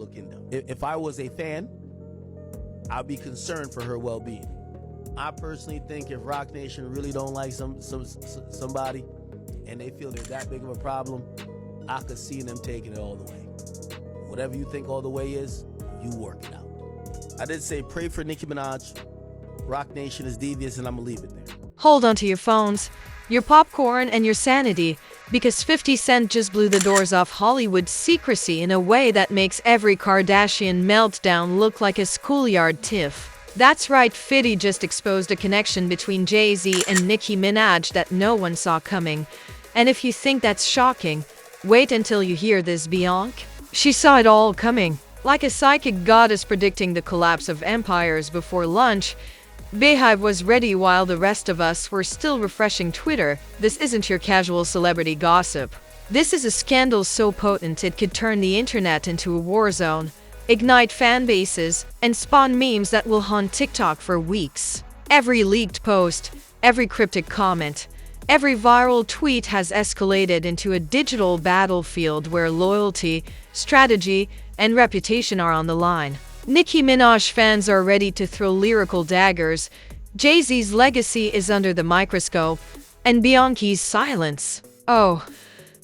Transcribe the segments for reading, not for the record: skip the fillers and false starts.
looking dumb. If I was a fan, I'd be concerned for her well-being. I personally think if Rock Nation really don't like somebody and they feel they're that big of a problem, I could see them taking it all the way. Whatever you think all the way is, you work it out. I did say pray for Nicki Minaj. Rock Nation is devious, and I'm gonna leave it there. Hold on to your phones, your popcorn, and your sanity, because 50 Cent just blew the doors off Hollywood's secrecy in a way that makes every Kardashian meltdown look like a schoolyard tiff. That's right, 50 just exposed a connection between Jay-Z and Nicki Minaj that no one saw coming. And if you think that's shocking, wait until you hear this, Beyoncé. She saw it all coming. Like a psychic goddess predicting the collapse of empires before lunch, Beehive was ready while the rest of us were still refreshing Twitter. This isn't your casual celebrity gossip. This is a scandal so potent it could turn the internet into a war zone, ignite fan bases, and spawn memes that will haunt TikTok for weeks. Every leaked post, every cryptic comment, every viral tweet has escalated into a digital battlefield where loyalty, strategy, and reputation are on the line. Nicki Minaj fans are ready to throw lyrical daggers, Jay-Z's legacy is under the microscope, and Beyoncé's silence. Oh,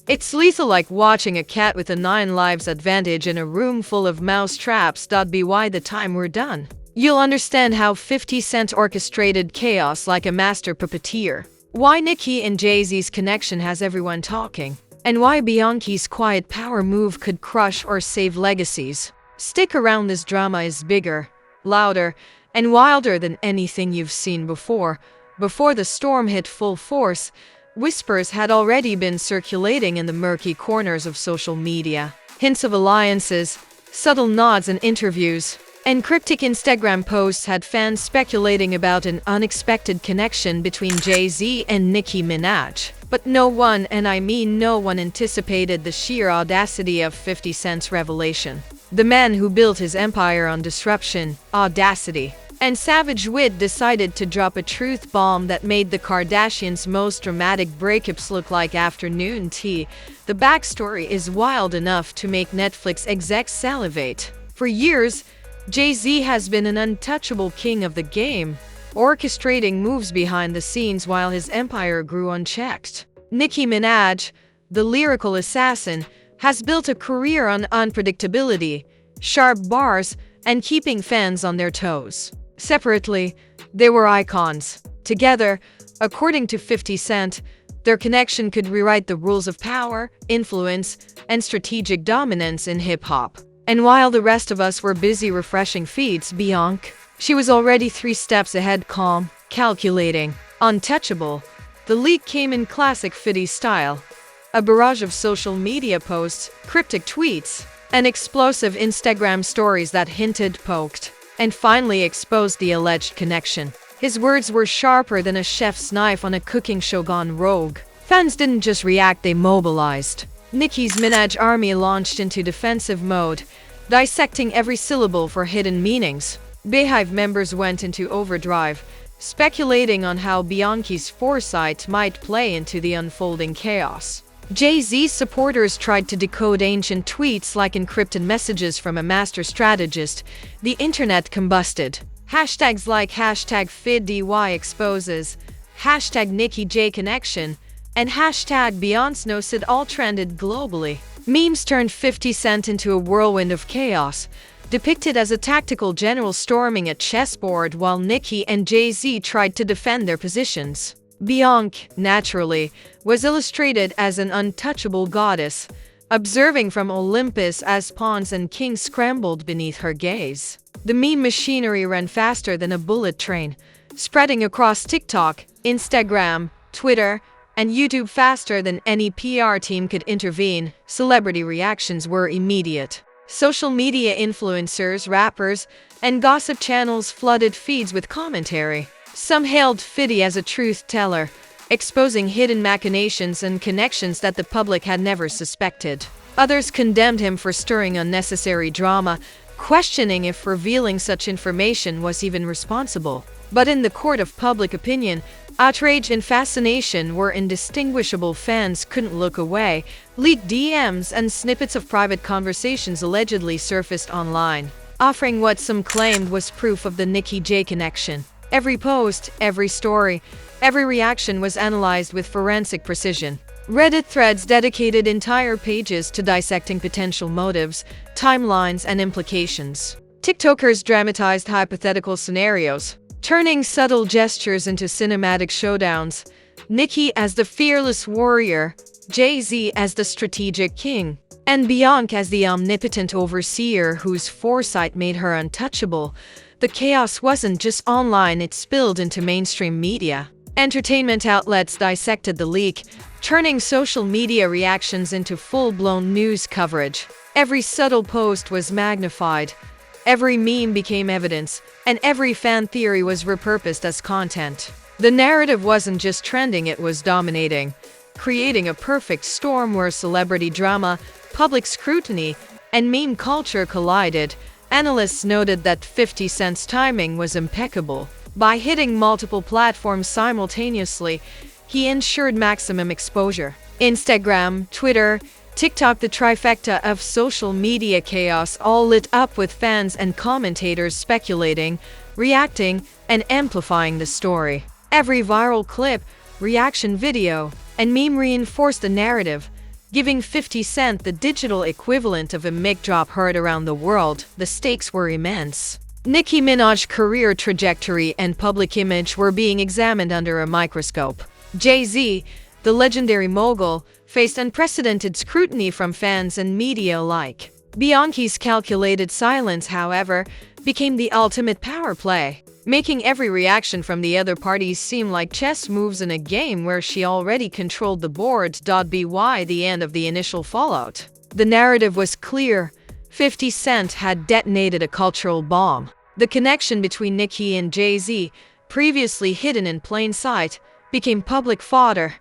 it's lethal, like watching a cat with a 9 lives advantage in a room full of mouse traps. By the time we're done, you'll understand how 50 Cent orchestrated chaos like a master puppeteer, why Nicki and Jay-Z's connection has everyone talking, and why Beyoncé's quiet power move could crush or save legacies. Stick around, this drama is bigger, louder, and wilder than anything you've seen before. Before the storm hit full force, whispers had already been circulating in the murky corners of social media. Hints of alliances, subtle nods in interviews, and cryptic Instagram posts had fans speculating about an unexpected connection between Jay-Z and Nicki Minaj. But no one, and I mean no one, anticipated the sheer audacity of 50 Cent's revelation. The man who built his empire on disruption, audacity, and savage wit decided to drop a truth bomb that made the Kardashians' most dramatic breakups look like afternoon tea. The backstory is wild enough to make Netflix execs salivate. For years, Jay-Z has been an untouchable king of the game, orchestrating moves behind the scenes while his empire grew unchecked. Nicki Minaj, the lyrical assassin, has built a career on unpredictability, sharp bars, and keeping fans on their toes. Separately, they were icons. Together, according to 50 Cent, their connection could rewrite the rules of power, influence, and strategic dominance in hip-hop. And while the rest of us were busy refreshing feeds, Beyoncé, she was already 3 steps ahead, calm, calculating, untouchable. The leak came in classic 50 style. A barrage of social media posts, cryptic tweets, and explosive Instagram stories that hinted, poked, and finally exposed the alleged connection. His words were sharper than a chef's knife on a cooking show gone rogue. Fans didn't just react, they mobilized. Nicki's Minaj army launched into defensive mode, dissecting every syllable for hidden meanings. Beehive members went into overdrive, speculating on how Beyoncé's foresight might play into the unfolding chaos. Jay-Z's supporters tried to decode ancient tweets like encrypted messages from a master strategist. The internet combusted. Hashtags like hashtag FidDY exposes, hashtag Nicki J connection, and hashtag Beyonce knows it all trended globally. Memes turned 50 Cent into a whirlwind of chaos, depicted as a tactical general storming a chessboard while Nicki and Jay-Z tried to defend their positions. Beyoncé, naturally, was illustrated as an untouchable goddess, observing from Olympus as pawns and kings scrambled beneath her gaze. The meme machinery ran faster than a bullet train, spreading across TikTok, Instagram, Twitter, and YouTube faster than any PR team could intervene. Celebrity reactions were immediate. Social media influencers, rappers, and gossip channels flooded feeds with commentary. Some hailed 50 as a truth teller, exposing hidden machinations and connections that the public had never suspected. Others condemned him for stirring unnecessary drama, questioning if revealing such information was even responsible. But in the court of public opinion, Outrage and fascination were indistinguishable. Fans couldn't look away. Leaked DMs and snippets of private conversations allegedly surfaced online, offering what some claimed was proof of the Nicki J connection. Every post, every story, every reaction was analyzed with forensic precision. Reddit threads dedicated entire pages to dissecting potential motives, timelines, and implications. TikTokers dramatized hypothetical scenarios, turning subtle gestures into cinematic showdowns. Nicki as the fearless warrior, Jay-Z as the strategic king, and Beyoncé as the omnipotent overseer whose foresight made her untouchable. The chaos wasn't just online, it spilled into mainstream media. Entertainment outlets dissected the leak, turning social media reactions into full-blown news coverage. Every subtle post was magnified, every meme became evidence, and every fan theory was repurposed as content. The narrative wasn't just trending, it was dominating, creating a perfect storm where celebrity drama, public scrutiny, and meme culture collided. Analysts noted that 50 Cent's timing was impeccable. By hitting multiple platforms simultaneously, he ensured maximum exposure. Instagram, Twitter, TikTok, the trifecta of social media chaos, all lit up with fans and commentators speculating, reacting, and amplifying the story. Every viral clip, reaction video, and meme reinforced the narrative, giving 50 Cent the digital equivalent of a mic drop heard around the world. The stakes were immense. Nicki Minaj's career trajectory and public image were being examined under a microscope. Jay-Z, the legendary mogul, faced unprecedented scrutiny from fans and media alike. Beyoncé's calculated silence, however, became the ultimate power play, making every reaction from the other parties seem like chess moves in a game where she already controlled the board. By the end of the initial fallout, the narrative was clear. 50 Cent had detonated a cultural bomb. The connection between Nicki and Jay-Z, previously hidden in plain sight, became public fodder.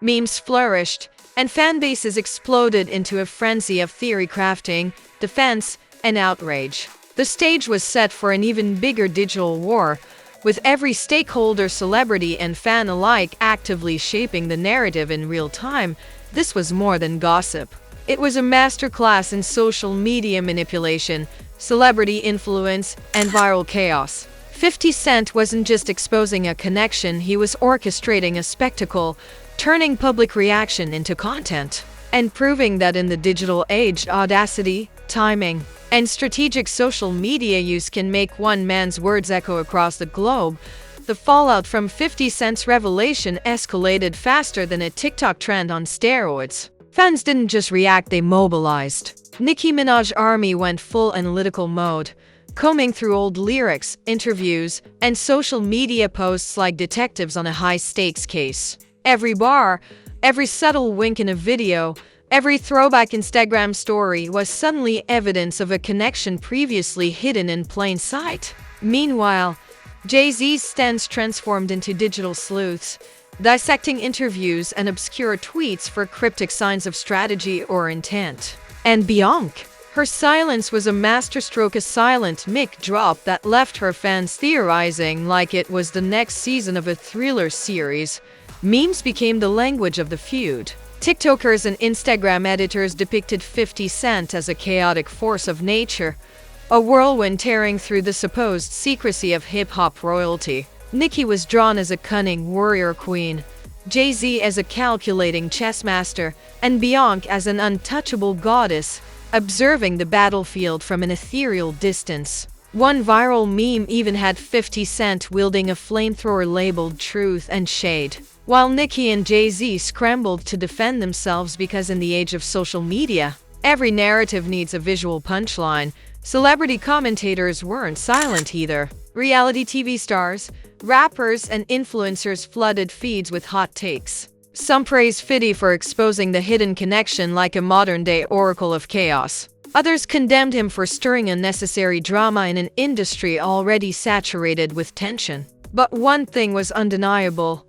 Memes flourished, and fan bases exploded into a frenzy of theory crafting, defense, and outrage. The stage was set for an even bigger digital war, with every stakeholder, celebrity and fan alike, actively shaping the narrative in real time. This was more than gossip. It was a masterclass in social media manipulation, celebrity influence, and viral chaos. 50 Cent wasn't just exposing a connection, he was orchestrating a spectacle, turning public reaction into content, and proving that in the digital age, audacity, timing, and strategic social media use can make one man's words echo across the globe. The fallout from 50 Cent's revelation escalated faster than a TikTok trend on steroids. Fans didn't just react, they mobilized. Nicki Minaj army went full analytical mode, combing through old lyrics, interviews, and social media posts like detectives on a high-stakes case. Every bar, every subtle wink in a video, every throwback Instagram story was suddenly evidence of a connection previously hidden in plain sight. Meanwhile, Jay-Z's stans transformed into digital sleuths, dissecting interviews and obscure tweets for cryptic signs of strategy or intent. And Beyoncé, her silence was a masterstroke, a silent mic drop that left her fans theorizing like it was the next season of a thriller series. Memes became the language of the feud. TikTokers and Instagram editors depicted 50 Cent as a chaotic force of nature, a whirlwind tearing through the supposed secrecy of hip-hop royalty. Nicki was drawn as a cunning warrior queen, Jay-Z as a calculating chess master, and Beyoncé as an untouchable goddess, observing the battlefield from an ethereal distance. One viral meme even had 50 Cent wielding a flamethrower labeled Truth and Shade, while Nicki and Jay-Z scrambled to defend themselves because in the age of social media, every narrative needs a visual punchline. Celebrity commentators weren't silent either. Reality TV stars, rappers, and influencers flooded feeds with hot takes. Some praised 50 for exposing the hidden connection like a modern-day oracle of chaos. Others condemned him for stirring unnecessary drama in an industry already saturated with tension. But one thing was undeniable.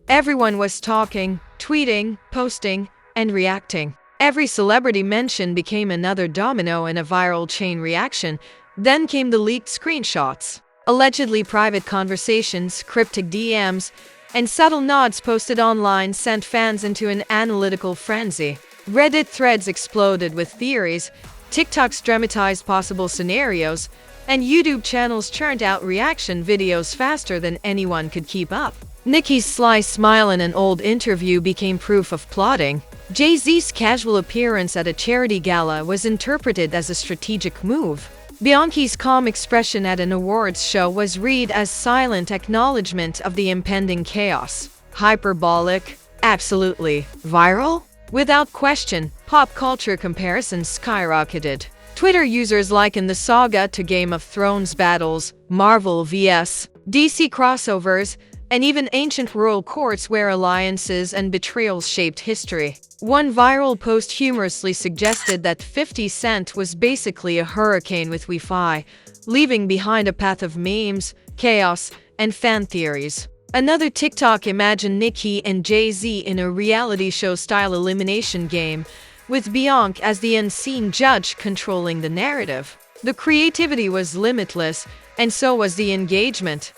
Everyone was talking, tweeting, posting, and reacting. Every celebrity mention became another domino in a viral chain reaction. Then came the leaked screenshots. Allegedly private conversations, cryptic DMs, and subtle nods posted online sent fans into an analytical frenzy. Reddit threads exploded with theories, TikToks dramatized possible scenarios, and YouTube channels churned out reaction videos faster than anyone could keep up. Nicki's sly smile in an old interview became proof of plotting. Jay-Z's casual appearance at a charity gala was interpreted as a strategic move. Beyoncé's calm expression at an awards show was read as silent acknowledgement of the impending chaos. Hyperbolic? Absolutely. Viral? Without question, pop culture comparisons skyrocketed. Twitter users likened the saga to Game of Thrones battles, Marvel vs. DC crossovers, and even ancient royal courts where alliances and betrayals shaped history. One viral post humorously suggested that 50 Cent was basically a hurricane with Wi-Fi, leaving behind a path of memes, chaos, and fan theories. Another TikTok imagined Nicki and Jay-Z in a reality show-style elimination game, with Beyoncé as the unseen judge controlling the narrative. The creativity was limitless, and so was the engagement.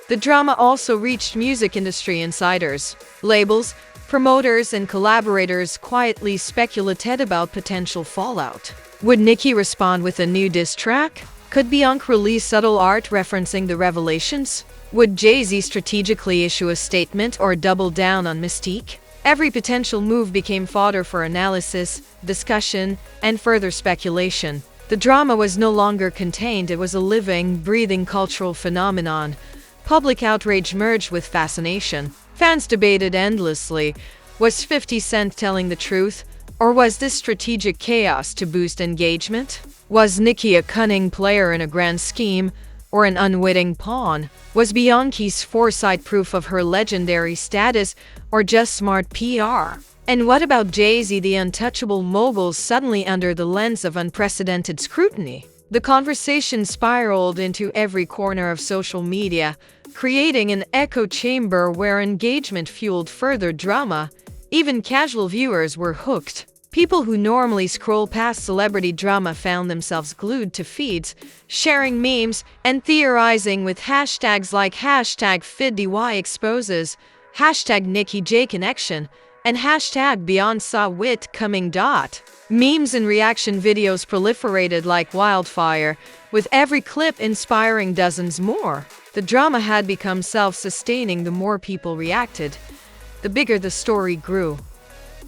The drama also reached music industry insiders. Labels, promoters, and collaborators quietly speculated about potential fallout. Would Nicki respond with a new diss track? Could Beyoncé release subtle art referencing the revelations? Would Jay-Z strategically issue a statement or double down on Mystique? Every potential move became fodder for analysis, discussion, and further speculation. The drama was no longer contained, it was a living, breathing cultural phenomenon. Public outrage merged with fascination. Fans debated endlessly. Was 50 Cent telling the truth? Or was this strategic chaos to boost engagement? Was Nicki a cunning player in a grand scheme? Or an unwitting pawn? Was Beyoncé's foresight proof of her legendary status? Or just smart PR? And what about Jay-Z, the untouchable mogul, suddenly under the lens of unprecedented scrutiny? The conversation spiraled into every corner of social media, creating an echo chamber where engagement fueled further drama. Even casual viewers were hooked. People who normally scroll past celebrity drama found themselves glued to feeds, sharing memes and theorizing with hashtags like #FidDY exposes, #NickiJConnection, and #BeyondSawWit coming. Memes and reaction videos proliferated like wildfire, with every clip inspiring dozens more. The drama had become self-sustaining. The more people reacted, the bigger the story grew.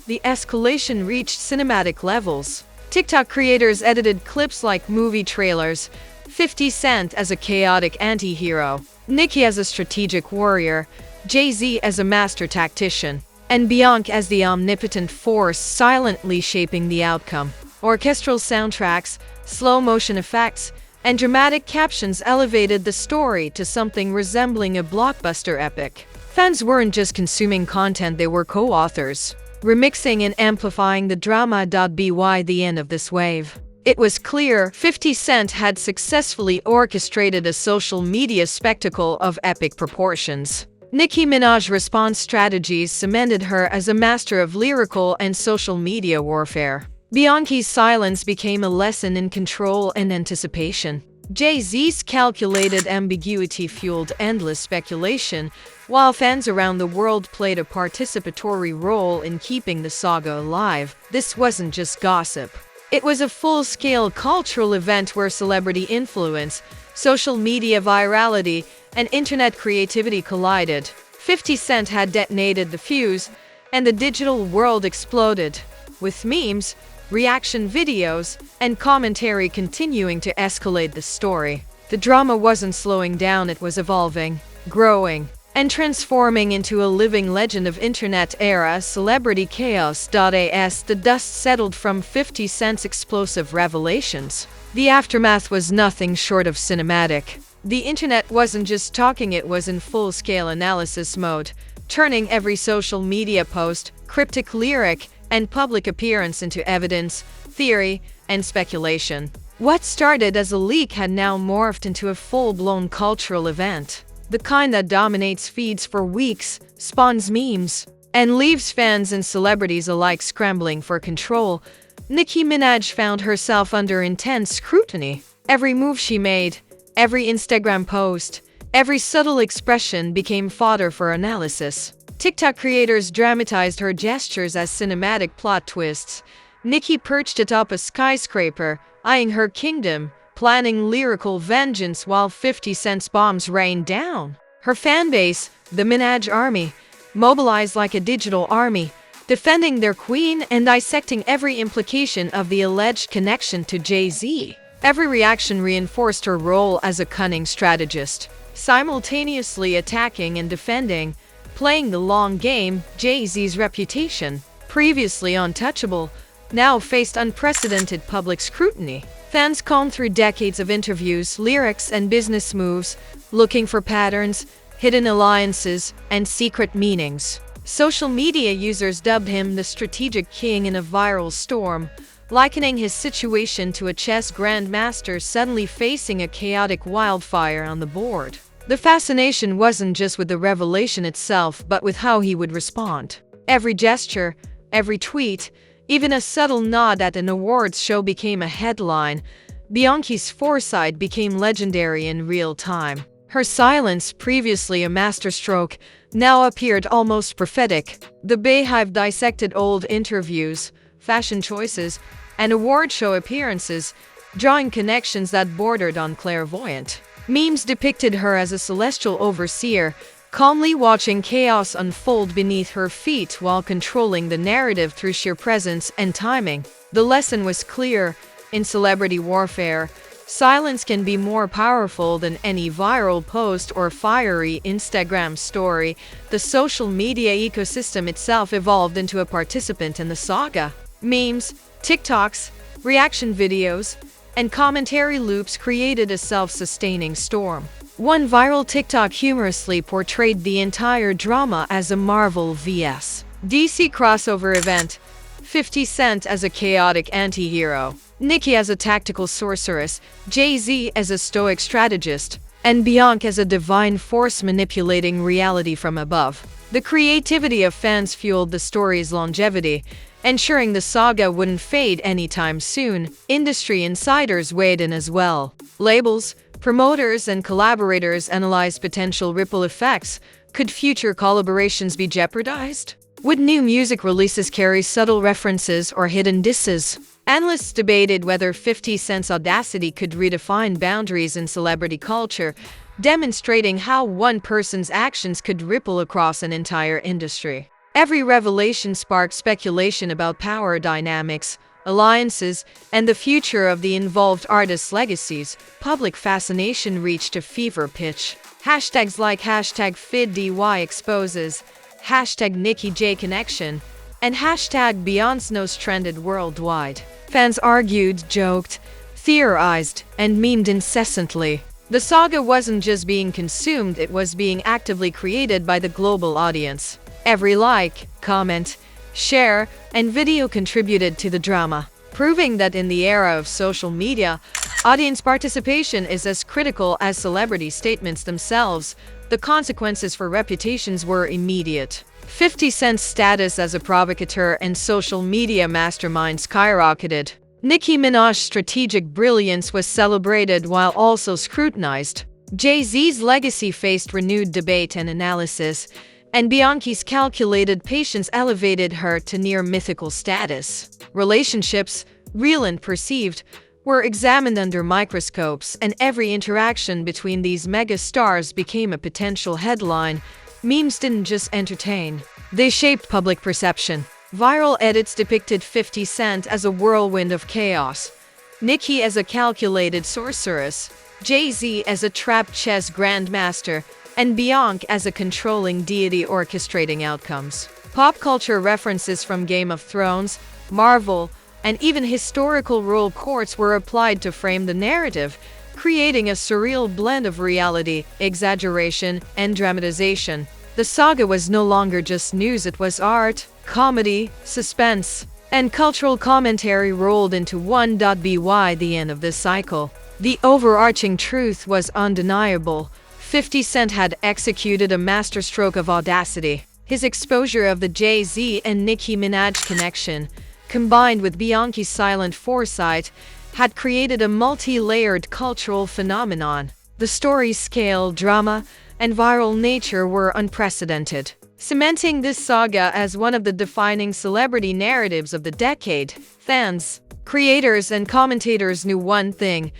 The escalation reached cinematic levels. TikTok creators edited clips like movie trailers, 50 Cent as a chaotic anti-hero, Nicki as a strategic warrior, Jay-Z as a master tactician, and Beyoncé as the omnipotent force silently shaping the outcome. Orchestral soundtracks, slow-motion effects, and dramatic captions elevated the story to something resembling a blockbuster epic. Fans weren't just consuming content, they were co-authors, remixing and amplifying the drama. By the end of this wave, it was clear 50 Cent had successfully orchestrated a social media spectacle of epic proportions. Nicki Minaj's response strategies cemented her as a master of lyrical and social media warfare. Beyoncé's silence became a lesson in control and anticipation. Jay-Z's calculated ambiguity fueled endless speculation, while fans around the world played a participatory role in keeping the saga alive. This wasn't just gossip. It was a full-scale cultural event where celebrity influence, social media virality, and internet creativity collided. 50 Cent had detonated the fuse, and the digital world exploded, with memes, reaction videos, and commentary continuing to escalate the story. The drama wasn't slowing down, it was evolving, growing, and transforming into a living legend of internet-era celebrity chaos. As the dust settled from 50 Cent's explosive revelations, the aftermath was nothing short of cinematic. The internet wasn't just talking, it was in full-scale analysis mode, turning every social media post, cryptic lyric, and public appearance into evidence, theory, and speculation. What started as a leak had now morphed into a full-blown cultural event. The kind that dominates feeds for weeks, spawns memes, and leaves fans and celebrities alike scrambling for control. Nicki Minaj found herself under intense scrutiny. Every move she made, every Instagram post, Every subtle expression became fodder for analysis. TikTok creators dramatized her gestures as cinematic plot twists. Nicki perched atop a skyscraper, eyeing her kingdom, planning lyrical vengeance while 50 Cent's bombs rained down. Her fanbase, the Minaj army, mobilized like a digital army, defending their queen and dissecting every implication of the alleged connection to Jay-Z. Every reaction reinforced her role as a cunning strategist, simultaneously attacking and defending, playing the long game. Jay-Z's reputation, previously untouchable, now faced unprecedented public scrutiny. Fans combed through decades of interviews, lyrics, and business moves, looking for patterns, hidden alliances, and secret meanings. Social media users dubbed him the strategic king in a viral storm, likening his situation to a chess grandmaster suddenly facing a chaotic wildfire on the board. The fascination wasn't just with the revelation itself, but with how he would respond. Every gesture, every tweet, even a subtle nod at an awards show became a headline. Beyoncé's foresight became legendary in real time. Her silence, previously a masterstroke, now appeared almost prophetic. The Beehive dissected old interviews, fashion choices, and award show appearances, drawing connections that bordered on clairvoyant. Memes depicted her as a celestial overseer, calmly watching chaos unfold beneath her feet while controlling the narrative through sheer presence and timing. The lesson was clear: in celebrity warfare, silence can be more powerful than any viral post or fiery Instagram story. The social media ecosystem itself evolved into a participant in the saga. Memes, TikToks, reaction videos, and commentary loops created a self-sustaining storm. One viral TikTok humorously portrayed the entire drama as a Marvel vs. DC crossover event, 50 Cent as a chaotic anti-hero, Nicki as a tactical sorceress, Jay-Z as a stoic strategist, and Beyoncé as a divine force manipulating reality from above. The creativity of fans fueled the story's longevity, ensuring the saga wouldn't fade anytime soon. Industry insiders weighed in as well. Labels, promoters, and collaborators analyzed potential ripple effects. Could future collaborations be jeopardized? Would new music releases carry subtle references or hidden disses? Analysts debated whether 50 Cent's audacity could redefine boundaries in celebrity culture, demonstrating how one person's actions could ripple across an entire industry. Every revelation sparked speculation about power dynamics, alliances, and the future of the involved artists' legacies. Public fascination reached a fever pitch. Hashtags like #FidDY exposes, #NickiJConnection, and #BeyonceKnows trended worldwide. Fans argued, joked, theorized, and memed incessantly. The saga wasn't just being consumed, it was being actively created by the global audience. Every like, comment, share, and video contributed to the drama, proving that in the era of social media, audience participation is as critical as celebrity statements themselves. The consequences for reputations were immediate. 50 Cent's status as a provocateur and social media mastermind skyrocketed. Nicki Minaj's strategic brilliance was celebrated while also scrutinized. Jay-Z's legacy faced renewed debate and analysis, and Beyoncé's calculated patience elevated her to near mythical status. Relationships, real and perceived, were examined under microscopes, and every interaction between these megastars became a potential headline. Memes didn't just entertain, they shaped public perception. Viral edits depicted 50 Cent as a whirlwind of chaos, Nicki as a calculated sorceress, Jay-Z as a trapped chess grandmaster, and Beyoncé as a controlling deity orchestrating outcomes. Pop culture references from Game of Thrones, Marvel, and even historical royal courts were applied to frame the narrative, creating a surreal blend of reality, exaggeration, and dramatization. The saga was no longer just news, it was art, comedy, suspense, and cultural commentary rolled into one. By the end of this cycle, the overarching truth was undeniable. 50 Cent had executed a masterstroke of audacity. His exposure of the Jay-Z and Nicki Minaj connection, combined with Beyoncé's silent foresight, had created a multi-layered cultural phenomenon. The story's scale, drama, and viral nature were unprecedented, cementing this saga as one of the defining celebrity narratives of the decade. Fans, creators, and commentators knew one thing: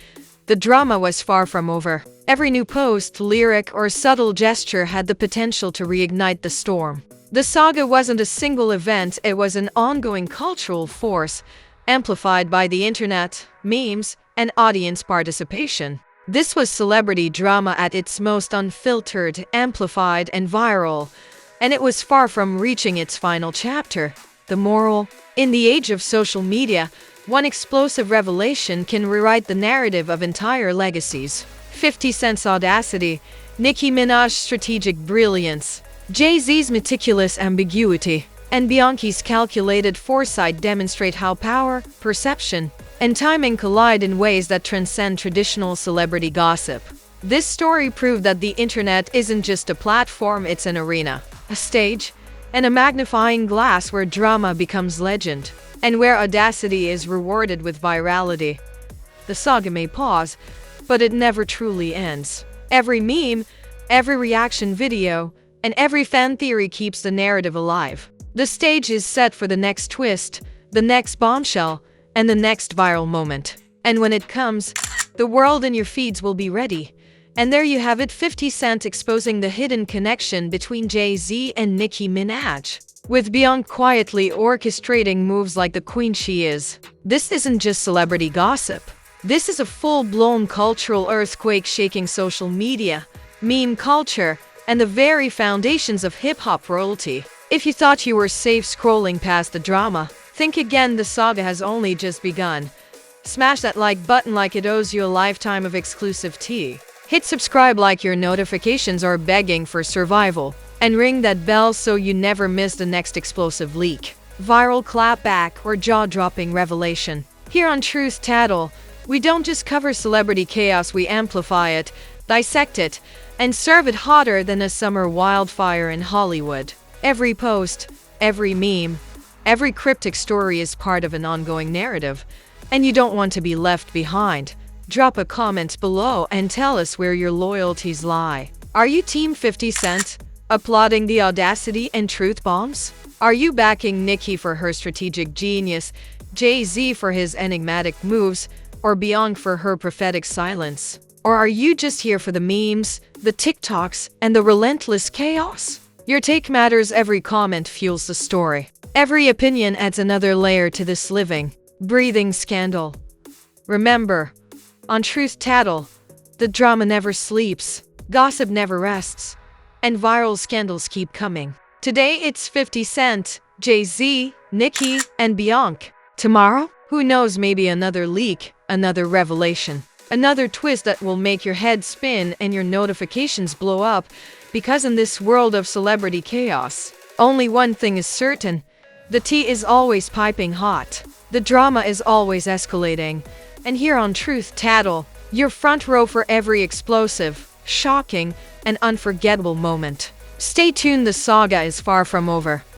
the drama was far from over. Every new post, lyric, or subtle gesture had the potential to reignite the storm. The saga wasn't a single event, it was an ongoing cultural force, amplified by the internet, memes, and audience participation. This was celebrity drama at its most unfiltered, amplified, and viral, and it was far from reaching its final chapter. The moral: in the age of social media, one explosive revelation can rewrite the narrative of entire legacies. 50 Cent's audacity, Nicki Minaj's strategic brilliance, Jay-Z's meticulous ambiguity, and Beyoncé's calculated foresight demonstrate how power, perception, and timing collide in ways that transcend traditional celebrity gossip. This story proved that the internet isn't just a platform, it's an arena, a stage, and a magnifying glass where drama becomes legend, and where audacity is rewarded with virality. The saga may pause, but it never truly ends. Every meme, every reaction video, and every fan theory keeps the narrative alive. The stage is set for the next twist, the next bombshell, and the next viral moment. And when it comes, the world in your feeds will be ready. And there you have it, 50 Cent exposing the hidden connection between Jay-Z and Nicki Minaj, with Beyoncé quietly orchestrating moves like the queen she is. This isn't just celebrity gossip. This is a full-blown cultural earthquake shaking social media, meme culture, and the very foundations of hip-hop royalty. If you thought you were safe scrolling past the drama, think again, the saga has only just begun. Smash that like button like it owes you a lifetime of exclusive tea. Hit subscribe like your notifications are begging for survival. And ring that bell so you never miss the next explosive leak, viral clapback, or jaw-dropping revelation. Here on Truth Tattle, we don't just cover celebrity chaos, we amplify it, dissect it, and serve it hotter than a summer wildfire in Hollywood. Every post, every meme, every cryptic story is part of an ongoing narrative, and you don't want to be left behind. Drop a comment below and tell us where your loyalties lie. Are you Team 50 Cent, applauding the audacity and truth bombs? Are you backing Nicki for her strategic genius, Jay-Z for his enigmatic moves, or Beyoncé for her prophetic silence? Or are you just here for the memes, the TikToks, and the relentless chaos? Your take matters, every comment fuels the story. Every opinion adds another layer to this living, breathing scandal. Remember, on Truth Tattle, the drama never sleeps, gossip never rests, and viral scandals keep coming. Today it's 50 Cent, Jay-Z, Nicki, and Beyoncé. Tomorrow, who knows, maybe another leak, another revelation, another twist that will make your head spin and your notifications blow up, because in this world of celebrity chaos, only one thing is certain: the tea is always piping hot, the drama is always escalating, and here on Truth Tattle, your front row for every explosive, shocking, and unforgettable moment. Stay tuned, the saga is far from over.